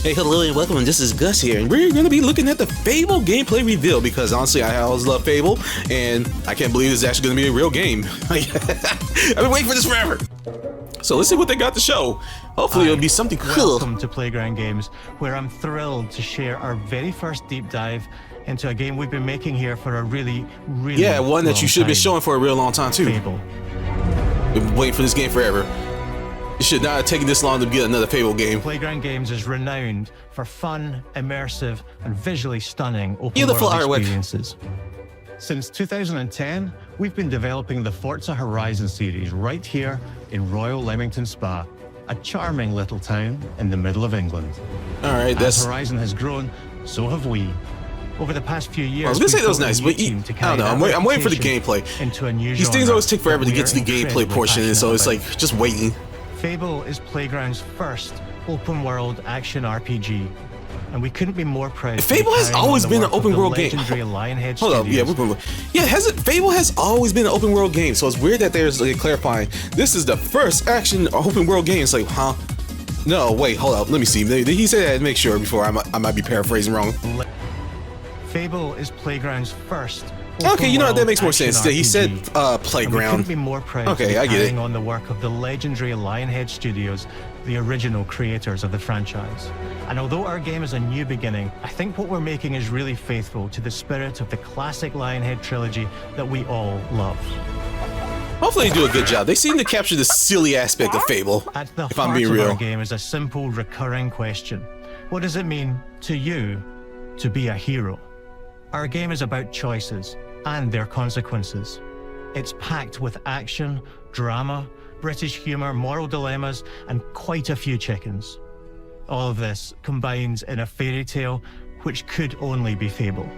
Hey, hello and welcome, this is Gus here, and we're going to be looking at the Fable gameplay reveal, because honestly, I always love Fable, and I can't believe this is actually going to be a real game. I've been waiting for this forever. So let's see what they got to show. Hopefully it'll be something cool. Welcome to Playground Games, where I'm thrilled to share our very first deep dive into a game we've been making here for a really one that you should be showing for a real long time too. Fable. Been waiting for this game forever. It should not have taken this long to get another Fable game. Playground Games is renowned for fun, immersive, and visually stunning open world experiences. Since 2010, we've been developing the Forza Horizon series right here in Royal Leamington Spa, a charming little town in the middle of England. All right, As Horizon has grown, so have we. Over the past few years, I was gonna say that was nice, but I don't know. I'm waiting for the gameplay. These things always take forever to get to the gameplay portion, and so it's like just waiting. Fable is Playground's first open-world action RPG, and we couldn't be more proud. Fable has always been an open-world game. Hold up, yeah, Fable has always been an open-world game, so it's weird that there's like clarifying. This is the first action open-world game. It's like, huh? No, wait, hold up. Let me see. Did he say that to make sure before I might be paraphrasing wrong? Fable is Playground's first. Okay, you know what? That makes more sense. He said Playground. Be more proud okay, I get it. On the work of the legendary Lionhead Studios, the original creators of the franchise. And although our game is a new beginning, I think what we're making is really faithful to the spirit of the classic Lionhead trilogy that we all love. Hopefully they do a good job. They seem to capture the silly aspect of Fable, At the if I'm being real. Our game is a simple, recurring question. What does it mean to you to be a hero? Our game is about choices and their consequences. It's packed with action, drama, British humor, moral dilemmas, and quite a few chickens. All of this combines in a fairy tale which could only be Fable.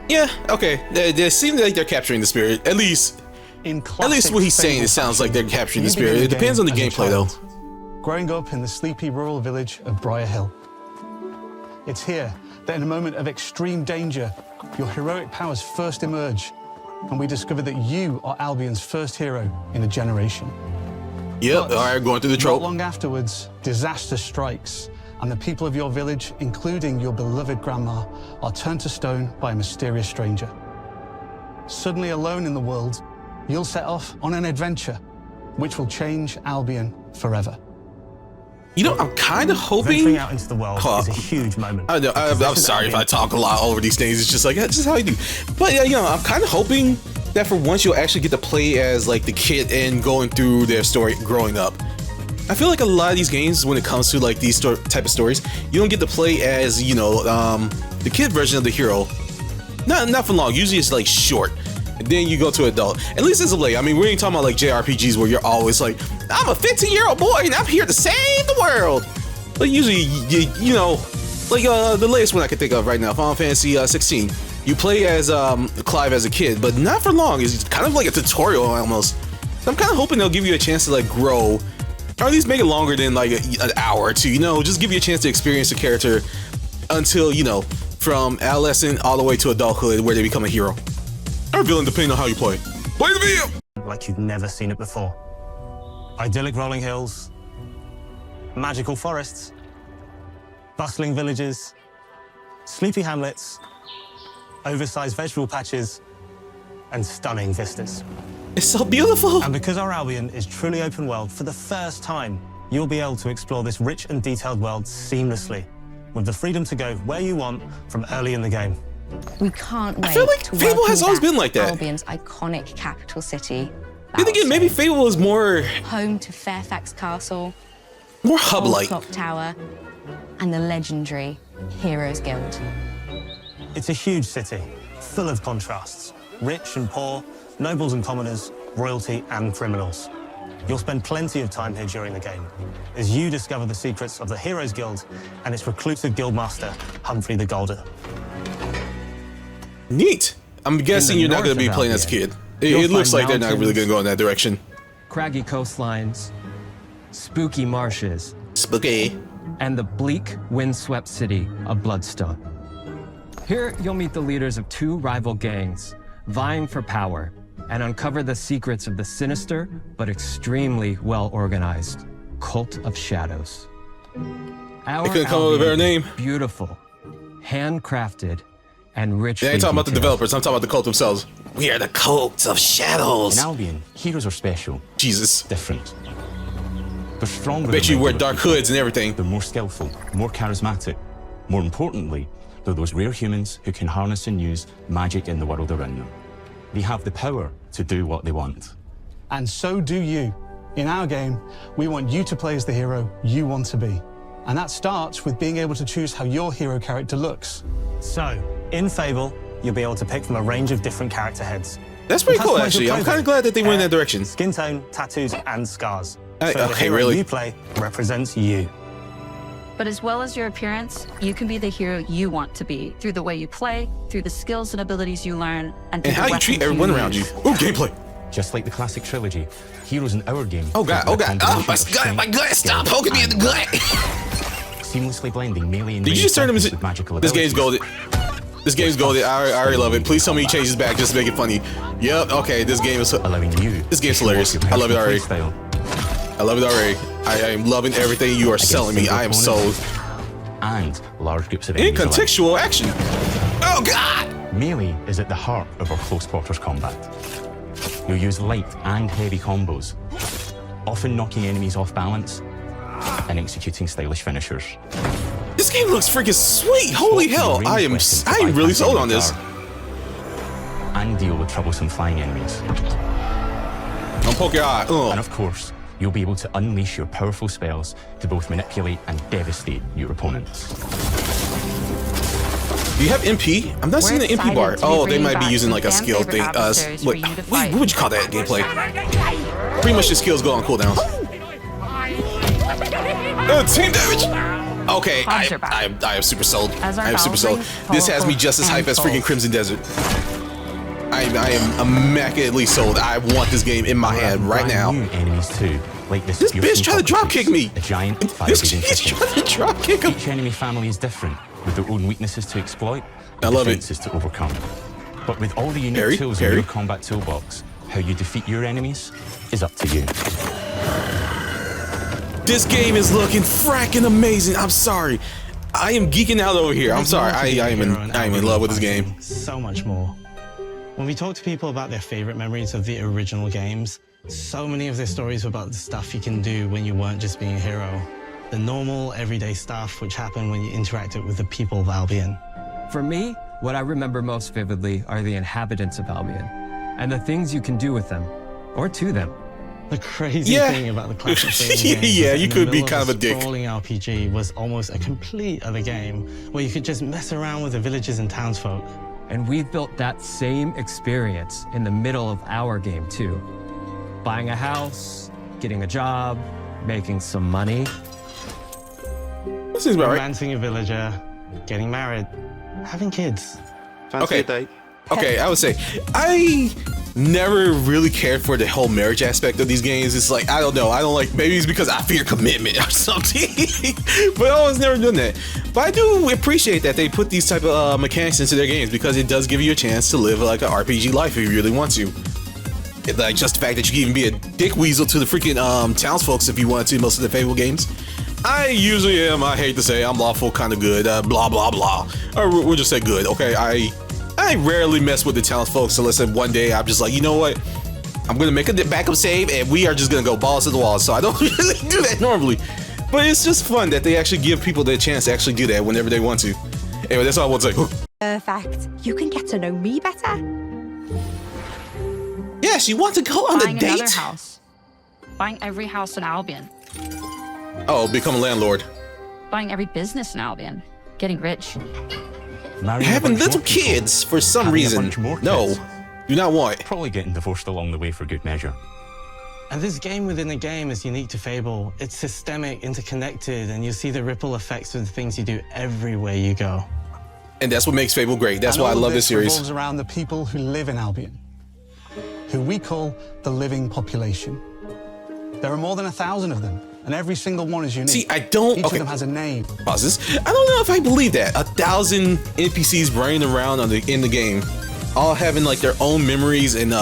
Yeah, okay. They seem like they're capturing the spirit. At least what he's saying, it sounds like they're capturing the spirit. It depends on the gameplay, though. Growing up in the sleepy rural village of Briar Hill. It's here that in a moment of extreme danger, your heroic powers first emerge, and we discover that you are Albion's first hero in a generation. Yep, all right, going through the trope. Not long afterwards, disaster strikes, and the people of your village, including your beloved grandma, are turned to stone by a mysterious stranger. Suddenly alone in the world, you'll set off on an adventure which will change Albion forever. You know, I'm kind of hoping. Venturing out into the world is a huge moment. I know. I'm sorry if I talk a lot over these things. It's just like, that's just how you do. But yeah, you know, I'm kind of hoping that for once you'll actually get to play as like the kid and going through their story growing up. I feel like a lot of these games, when it comes to like these type of stories, you don't get to play as, you know, the kid version of the hero. Not for long. Usually it's like short. And then you go to adult. At least as of late. I mean, we ain't talking about like JRPGs where you're always like, I'm a 15-year-old boy and I'm here to save the world. But usually, you know, like the latest one I can think of right now, Final Fantasy 16. You play as Clive as a kid, but not for long. It's kind of like a tutorial almost. So I'm kind of hoping they'll give you a chance to like grow, or at least make it longer than like an hour or two. You know, just give you a chance to experience the character until, you know, from adolescent all the way to adulthood, where they become a hero. Or villain, depending on how you play. Play the video! Like you've never seen it before. Idyllic rolling hills, magical forests, bustling villages, sleepy hamlets, oversized vegetable patches, and stunning vistas. It's so beautiful! And because our Albion is truly open world, for the first time, you'll be able to explore this rich and detailed world seamlessly, with the freedom to go where you want from early in the game. We can't wait. I feel like to Fable has always been like that. Albion's iconic capital city. Then again, maybe Fable is more home to Fairfax Castle, more hub-like. Clock Tower, and the legendary Heroes Guild. It's a huge city, full of contrasts. Rich and poor, nobles and commoners, royalty and criminals. You'll spend plenty of time here during the game, as you discover the secrets of the Heroes Guild and its reclusive guildmaster, Humphrey the Golden. Neat. I'm guessing you're not going to be playing as a kid. It looks like they're not really going to go in that direction. Craggy coastlines, spooky marshes, spooky, and the bleak, windswept city of Bloodstone. Here, you'll meet the leaders of two rival gangs, vying for power, and uncover the secrets of the sinister but extremely well-organized Cult of Shadows. Our couldn't come up with a better Albion name. is beautiful, handcrafted, and richly They ain't talking about the detailed. developers. I'm talking about the cult themselves. We are the cult of shadows. In Albion, heroes are special, Jesus. different. They're stronger. Bet than you wear regular dark people. hoods and everything. They're more skillful, more charismatic. More importantly, they're those rare humans who can harness and use magic in the world around them. They have the power to do what they want. And so do you. In our game, we want you to play as the hero you want to be. And that starts with being able to choose how your hero character looks. So, in Fable, you'll be able to pick from a range of different character heads. That's pretty cool, Customized actually. I'm clothing, kind of glad that they went in that hair, direction. Skin tone, tattoos, and scars. Hey, So the okay, hero really? you play represents you. But as well as your appearance, you can be the hero you want to be through the way you play, through the skills and abilities you learn, and through And how the you treat weapons everyone around you. use. Ooh, gameplay. Just like the classic trilogy, heroes in our game. Oh god, oh god. Oh, my gut, stop poking me in the gut. Seamlessly blending melee and Did you just turn him ranged into... with magical This game's abilities. golded. This game's golded. I already love it. Please tell me he changes back just to make it funny. Yep, okay, this game is... Allowing you. This game's to show off hilarious. your I love it already. personal playstyle I love it already. I am loving everything you are against selling me. single I am sold. opponents And large groups of In enemies alike. contextual action. Oh god! Melee is at the heart of our close quarters combat. You'll use light and heavy combos, often knocking enemies off balance and executing stylish finishers. This game looks freaking sweet. Holy Swap hell. your I ranged weapons to am really bypass sold enemy on this. guard and deal with troublesome flying enemies. Don't poke your eye. And of course, you'll be able to unleash your powerful spells to both manipulate and devastate your opponents. Do you have MP? I'm not seeing the MP bar. Oh, they might be using like a skill thing. What would you call that gameplay? Pretty much the skills go on cooldowns. Team damage! Okay, I am super sold. I am super sold. This has me just as hype as freaking Crimson Desert. I am immaculately sold. I want this game in my hand right now. New enemies too, like this bitch tried to drop kick me. A giant This fire-breathing kid's chicken. trying to drop kick him. Each enemy family is different, with their own weaknesses to exploit I and love it. defenses to overcome. But with all the unique Parry, tools parry. in your combat toolbox, how you defeat your enemies is up to you. This game is looking fracking amazing. I'm sorry. I am geeking out over here. I'm There's sorry. more to being I a am hero in in Albion love with this Fighting. game. So much more. When we talk to people about their favorite memories of the original games, so many of their stories were about the stuff you can do when you weren't just being a hero. The normal, everyday stuff which happened when you interacted with the people of Albion. For me, what I remember most vividly are the inhabitants of Albion, and the things you can do with them, or to them. The crazy Yeah. thing about the classic Fable games Yeah, is that you in the could be middle kind of a dick. sprawling RPG was almost a complete other game where you could just mess around with the villages and townsfolk. And we've built that same experience in the middle of our game too. Buying a house, getting a job, making some money. This seems about right. Romancing a villager, getting married, having kids. Okay. Okay, I would say I never really cared for the whole marriage aspect of these games. It's like I don't know. I don't like. Maybe it's because I fear commitment or something. But I was never done that. But I do appreciate that they put these type of mechanics into their games because it does give you a chance to live like an RPG life if you really want to. Like just the fact that you can even be a dick weasel to the freaking townsfolk if you want to. Most of the Fable games. I usually am. I hate to say I'm lawful, kind of good. Blah blah blah. Or we'll just say good. Okay, I rarely mess with the townsfolk unless one day I'm just like, you know what? I'm gonna make a backup save and we are just gonna go balls to the wall. So I don't really do that normally. But it's just fun that they actually give people the chance to actually do that whenever they want to. Anyway, that's all I want to say. Perfect. You can get to know me better. Yeah, she wants to go on Buying a date. another house. Buying every house in Albion. Oh, become a landlord. Buying every business in Albion. Getting rich. Marrying a Having bunch little more people, kids for some having a reason. bunch more No, kids, do not want. probably getting divorced along the way for good measure. And this game within a game is unique to Fable. It's systemic, interconnected, and you see the ripple effects of the things you do everywhere you go. And that's what makes Fable great. That's And why I all of love this series. revolves around the people who live in Albion, who we call the living population. There are more than 1,000 of them, and every single one is unique. See, I don't. Each Okay. of them has a name. Pauses. I don't know if I believe that 1,000 NPCs running around in the game, all having like their own memories and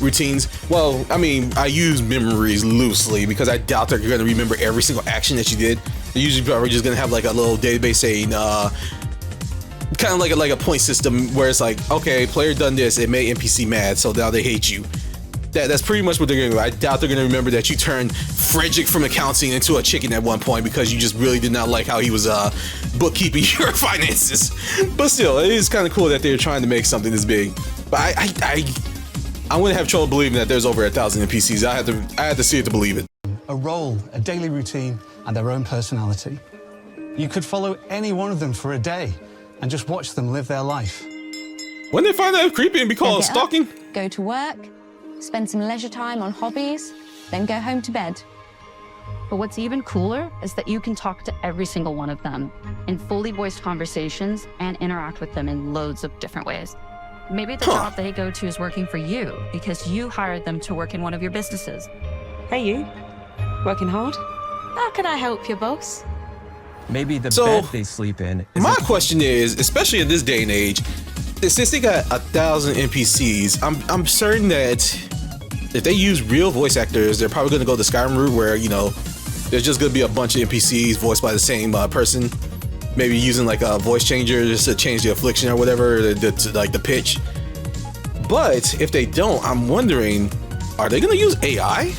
routines. Well, I mean, I use memories loosely because I doubt they're going to remember every single action that you did. Usually probably just gonna have like a little database saying kind of like a point system where it's like, okay, player done this, it made NPC mad, so now they hate you. That's pretty much what they're gonna do. I doubt they're gonna remember that you turned Frederick from accounting into a chicken at one point because you just really did not like how he was bookkeeping your finances. But still, it is kind of cool that they're trying to make something this big. But I wouldn't have trouble believing that there's over 1,000 NPCs. I had to see it to believe it. A role, a daily routine, and their own personality. You could follow any one of them for a day and just watch them live their life. Wouldn't they find that creepy and be called Get up, stalking? go to work, spend some leisure time on hobbies, then go home to bed. But what's even cooler is that you can talk to every single one of them in fully voiced conversations and interact with them in loads of different ways. Maybe the job they go to is working for you because you hired them to work in one of your businesses. Hey, you. Working hard? How can I help you, boss? Maybe the bed they sleep in is my question is, especially in this day and age, since they got 1,000 NPCs, I'm certain that if they use real voice actors, they're probably going to go the Skyrim route where, you know, there's just going to be a bunch of NPCs voiced by the same person. Maybe using like a voice changer just to change the affliction or whatever, like the pitch. But if they don't, I'm wondering, are they going to use AI?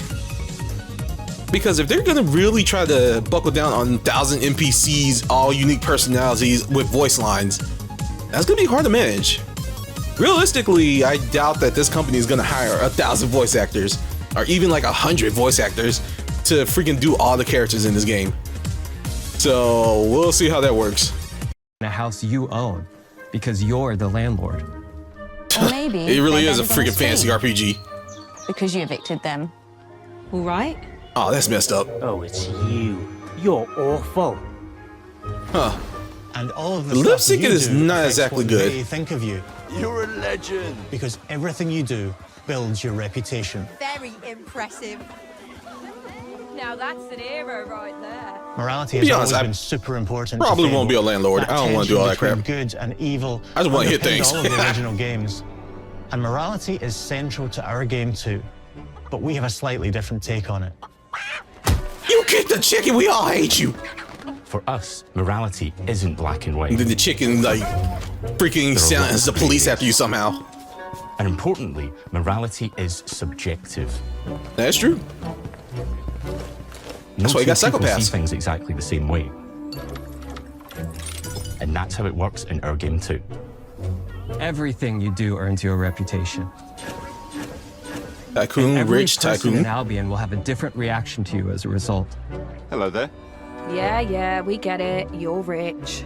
Because if they're going to really try to buckle down on 1,000 NPCs, all unique personalities with voice lines, that's going to be hard to manage. Realistically, I doubt that this company is going to hire 1,000 voice actors or even like 100 voice actors to freaking do all the characters in this game. So we'll see how that works. in a house you own because you're the landlord. Or maybe it really is a they're freaking fantasy RPG. because you evicted them. All right. Oh, that's messed up. Oh, it's you. You're awful. Huh. And all of the lip stuff syncing you is do not affects exactly what good. They think of you. You're a legend. Because everything you do builds your reputation. Very impressive. Now that's an hero right there. Morality Be has honest, always I been super important. probably to won't be a landlord. I don't want to do all that crap. Good and evil. I just want to hit underpinned things. all of the original games. And morality is central to our game too. But we have a slightly different take on it. You kicked the chicken, we all hate you. For us, morality isn't black and white. And then the chicken, like, freaking sentences the police after you somehow. And importantly, morality is subjective. That's true. That's No why you got two people psychopaths. see things exactly the same way. And that's how it works in our game too. Everything you do earns you a reputation. Tycoon, Every rich person tycoon. in Albion will have a different reaction to you as a result. Hello there. Yeah, we get it. You're rich.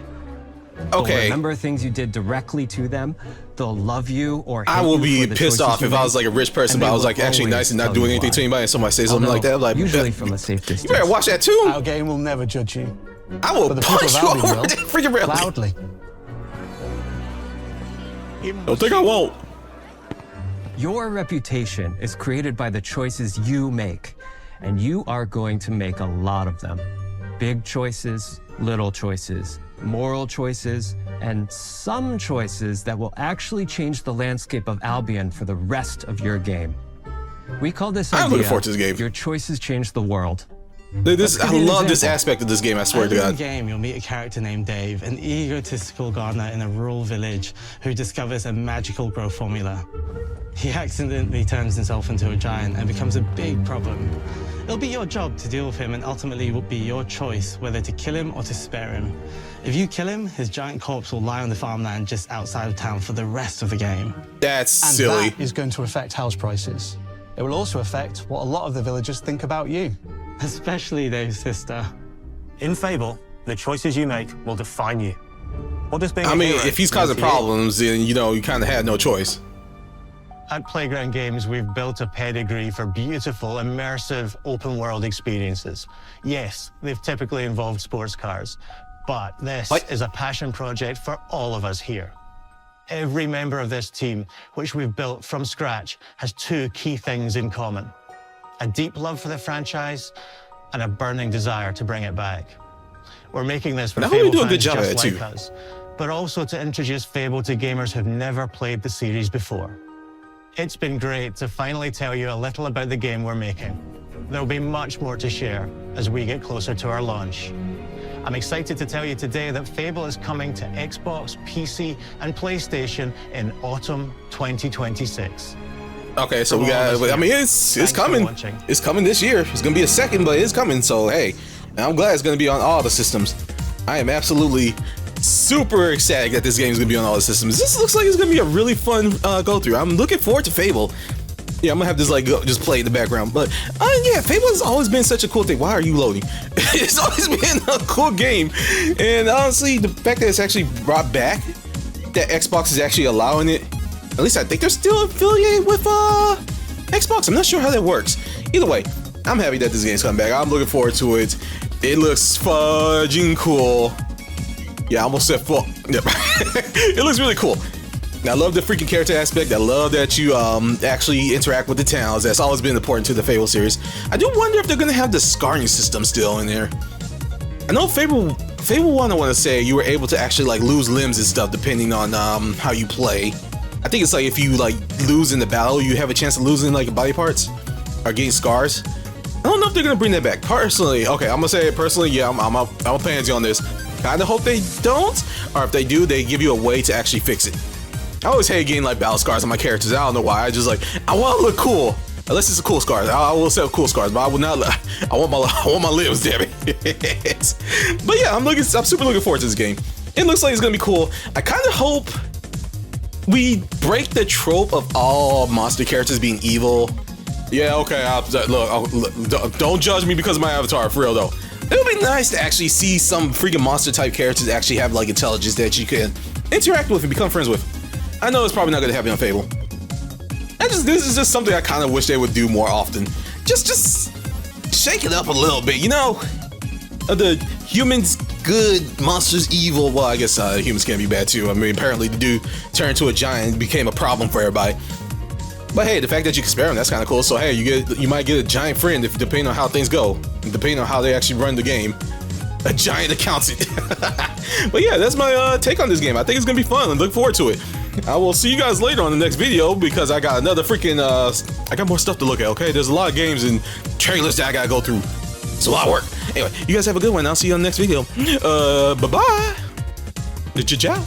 But Okay, remember things you did directly to them, they'll love you or hate I will you be for the pissed choices off you if I was make, like a rich person, and but they I was will like actually always nice and not tell doing you anything why. to anybody, and somebody says something like that. I'm like, usually from a safe distance. you better watch that too. Our game will never judge you. I will But the people punch of you Albion over will. there freaking rally. Loudly. Don't think I won't. Your reputation is created by the choices you make, and you are going to make a lot of them. Big choices, little choices, moral choices, and some choices that will actually change the landscape of Albion for the rest of your game. We call this I'm idea, looking forward to this game. Your choices change the world. This, I give you an love this example. aspect of this game, I swear to In the God. game, you'll meet a character named Dave, an egotistical gardener in a rural village who discovers a magical growth formula. He accidentally turns himself into a giant and becomes a big problem. It'll be your job to deal with him, and ultimately it will be your choice whether to kill him or to spare him. If you kill him, his giant corpse will lie on the farmland just outside of town for the rest of the game. That's And silly. that is going to affect house prices. It will also affect what a lot of the villagers think about you. Especially Dave's sister. In Fable, the choices you make will define you. What does being I a mean, hero if he's mean causing to you? problems, then, you know, you kind of had no choice. At Playground Games, we've built a pedigree for beautiful, immersive, open-world experiences. Yes, they've typically involved sports cars, but this What? is a passion project for all of us here. Every member of this team, which we've built from scratch, has two key things in common: a deep love for the franchise and a burning desire to bring it back. We're making this for Now, we Fable do a good fans job at just it, like too. us, but also to introduce Fable to gamers who've never played the series before. It's been great to finally tell you a little about the game we're making. There'll be much more to share as we get closer to our launch. I'm excited to tell you today that Fable is coming to Xbox, PC, and PlayStation in autumn 2026. Okay, so we got, I mean, it's coming. It's coming this year. It's gonna be a second, but it's coming. So hey, I'm glad it's gonna be on all the systems. I am absolutely super ecstatic that this game is gonna be on all the systems. This looks like it's gonna be a really fun go through. I'm looking forward to Fable. Yeah, I'm gonna have this like just play in the background. But yeah, Fable has always been such a cool thing. Why are you loading? It's always been a cool game, and honestly, the fact that it's actually brought back, that Xbox is actually allowing it. At least I think they're still affiliated with Xbox. I'm not sure how that works. Either way, I'm happy that this game's coming back. I'm looking forward to it. It looks fudging cool. Yeah, I almost said fuck. Yep. It looks really cool. I love the freaking character aspect. I love that you actually interact with the towns. That's always been important to the Fable series. I do wonder if they're gonna have the scarring system still in there. I know Fable 1, I want to say, you were able to actually like lose limbs and stuff depending on how you play. I think it's like if you like lose in the battle, you have a chance of losing like body parts or getting scars. I don't know if they're gonna bring that back. Personally, okay, I'm gonna say it personally. Yeah, I'm a pansy on this. Kinda hope they don't, or if they do, they give you a way to actually fix it. I always hate getting like battle scars on my characters. I don't know why. I just like, I want to look cool. Unless it's a cool scar, I will sell cool scars, but I will not. I want my limbs, damn it. But yeah, I'm super looking forward to this game. It looks like it's gonna be cool. I kind of hope we break the trope of all monster characters being evil. Yeah, okay. Look, don't judge me because of my avatar, for real though. It would be nice to actually see some freaking monster type characters actually have like intelligence that you can interact with and become friends with. I know it's probably not gonna happen on Fable. This is just something I kind of wish they would do more often. Just shake it up a little bit, you know? The humans good, monsters evil. Well, I guess humans can be bad too. I mean, apparently the dude turned into a giant became a problem for everybody. But hey, the fact that you can spare him, that's kind of cool. So hey, you might get a giant friend if depending on how things go, depending on how they actually run the game. A giant accountant. But yeah, that's my take on this game. I think it's gonna be fun and look forward to it. I will see you guys later on the next video because I got another freaking I got more stuff to look at. Okay, there's a lot of games and trailers that I gotta go through. It's a lot of work. Anyway, you guys have a good one. I'll see you on the next video. Bye bye. Ciao.